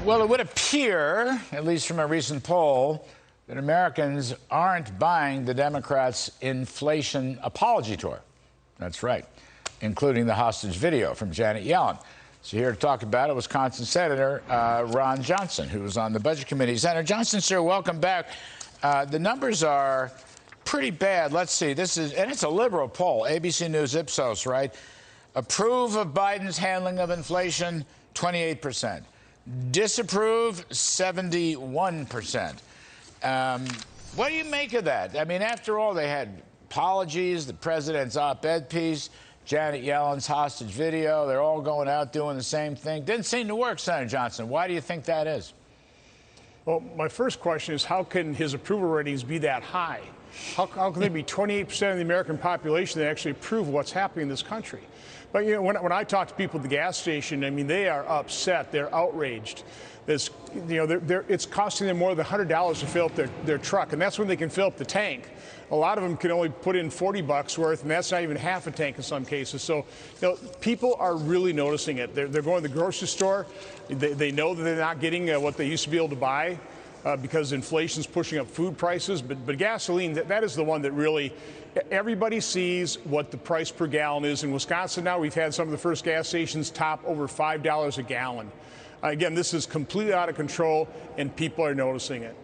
Well, it would appear, at least from a recent poll, that Americans aren't buying the Democrats' inflation apology tour. That's right, including the hostage video from Janet Yellen. So here to talk about it, Wisconsin Senator Ron Johnson, who was on the Budget Committee. Senator Johnson, sir, welcome back. The numbers are pretty bad. Let's see. This is, and it's a liberal poll, ABC News Ipsos, right? Approve of Biden's handling of inflation, 28%. Disapprove, 71%. What do you make of that? I mean, after all, they had apologies, the president's op-ed piece, Janet Yellen's hostage video. They're all going out doing the same thing. Didn't seem to work, Senator Johnson. Why do you think that is? Well, my first question is, how can his approval ratings be that high? How can there be 28% of the American population that actually approve what's happening in this country? But, you know, when I talk to people at the gas station, I mean, they are upset. They're outraged. It's, you know, it's costing them more than $100 to fill up their truck, and that's when they can fill up the tank. A lot of them can only put in $40 worth, and that's not even half a tank in some cases. So, you know, people are really noticing it. They're going to the grocery store. They know that they're not getting what they used to be able to buy because inflation's pushing up food prices. But gasoline, that is the one that really, everybody sees what the price per gallon is. In Wisconsin now, we've had some of the first gas stations top over $5 a gallon. Again, this is completely out of control, and people are noticing it.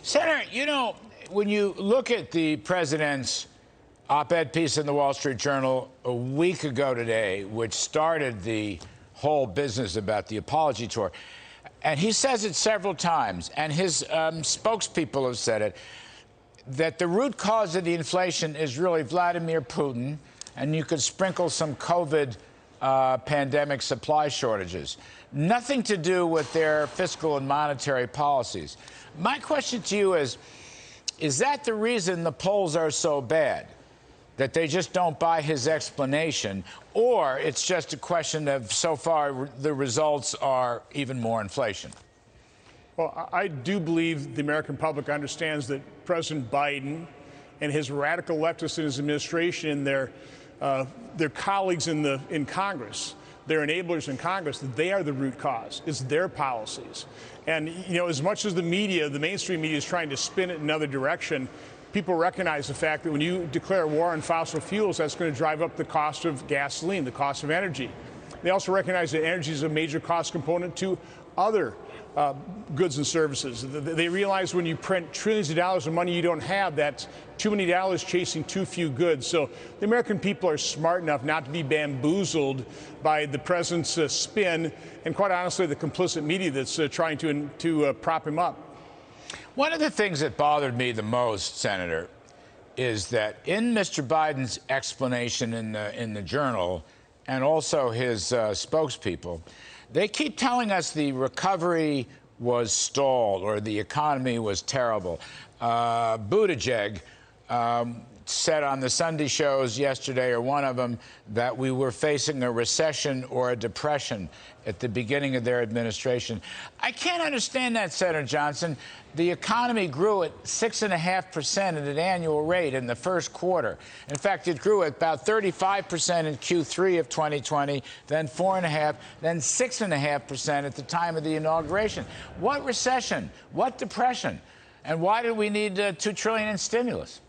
Senator, you know, when you look at the president's op-ed piece in the Wall Street Journal a week ago today, which started the whole business about the apology tour, and he says it several times, and his spokespeople have said it, that the root cause of the inflation is really Vladimir Putin, and you could sprinkle some COVID pandemic supply shortages. Nothing to do with their fiscal and monetary policies. My question to you is that the reason the polls are so bad? That they just don't buy his explanation? Or it's just a question of, so far, the results are even more inflation? Well, I do believe the American public understands that President Biden and his radical leftists in his administration and their colleagues in Congress, their enablers in Congress, that they are the root cause. It's their policies. And, you know, as much as the media, the mainstream media, is trying to spin it in another direction, people recognize the fact that when you declare war on fossil fuels, that's going to drive up the cost of gasoline, the cost of energy. They also recognize that energy is a major cost component to other goods and services. They realize when you print trillions of dollars of money you don't have, that's too many dollars chasing too few goods. So the American people are smart enough not to be bamboozled by the president's spin and, quite honestly, the complicit media that's trying to prop him up. One of the things that bothered me the most, Senator, is that in Mr. Biden's explanation in the Journal, and also his spokespeople, they keep telling us the recovery was stalled or the economy was terrible. Buttigieg said on the Sunday shows yesterday, or one of them, that we were facing a recession or a depression at the beginning of their administration. I can't understand that, Senator Johnson. The economy grew at 6.5% at an annual rate in the first quarter. In fact, it grew at about 35% in Q3 of 2020, then 4.5%, then 6.5% at the time of the inauguration. What recession? What depression? And why did we need $2 trillion in stimulus?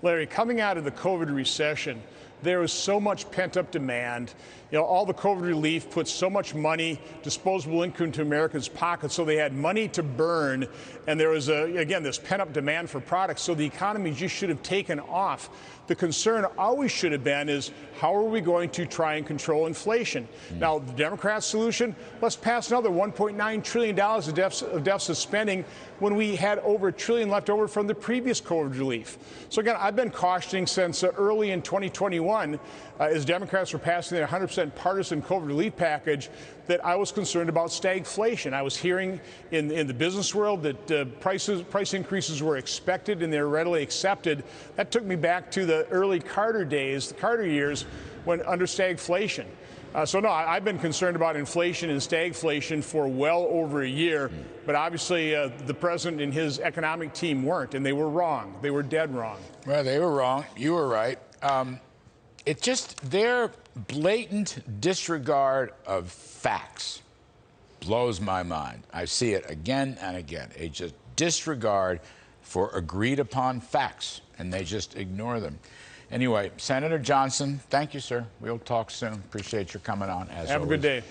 Larry, coming out of the COVID recession, there was so much pent-up demand. You know, all the COVID relief put so much money, disposable income, into Americans' pockets, so they had money to burn. And there was, again, this pent-up demand for products, so the economy just should have taken off. The concern always should have been is, how are we going to try and control inflation? Now, the Democrats' solution, let's pass another $1.9 trillion of deficit spending when we had over $1 trillion left over from the previous COVID relief. So again, I've been cautioning since early in 2021, as Democrats were passing their 100% partisan COVID relief package, that I was concerned about stagflation. I was hearing in the business world that price increases were expected and they're readily accepted. That took me back to the early Carter days, the Carter years, when under stagflation. So no, I've been concerned about inflation and stagflation for well over a year, but obviously the president and his economic team weren't, and they were wrong. They were dead wrong. Well, they were wrong. You were right. It's just their blatant disregard of facts blows my mind. I see it again and again. A just disregard for agreed upon facts, and they just ignore them. Anyway, Senator Johnson, thank you, sir. We'll talk soon. Appreciate your coming on, as always. Have a good day.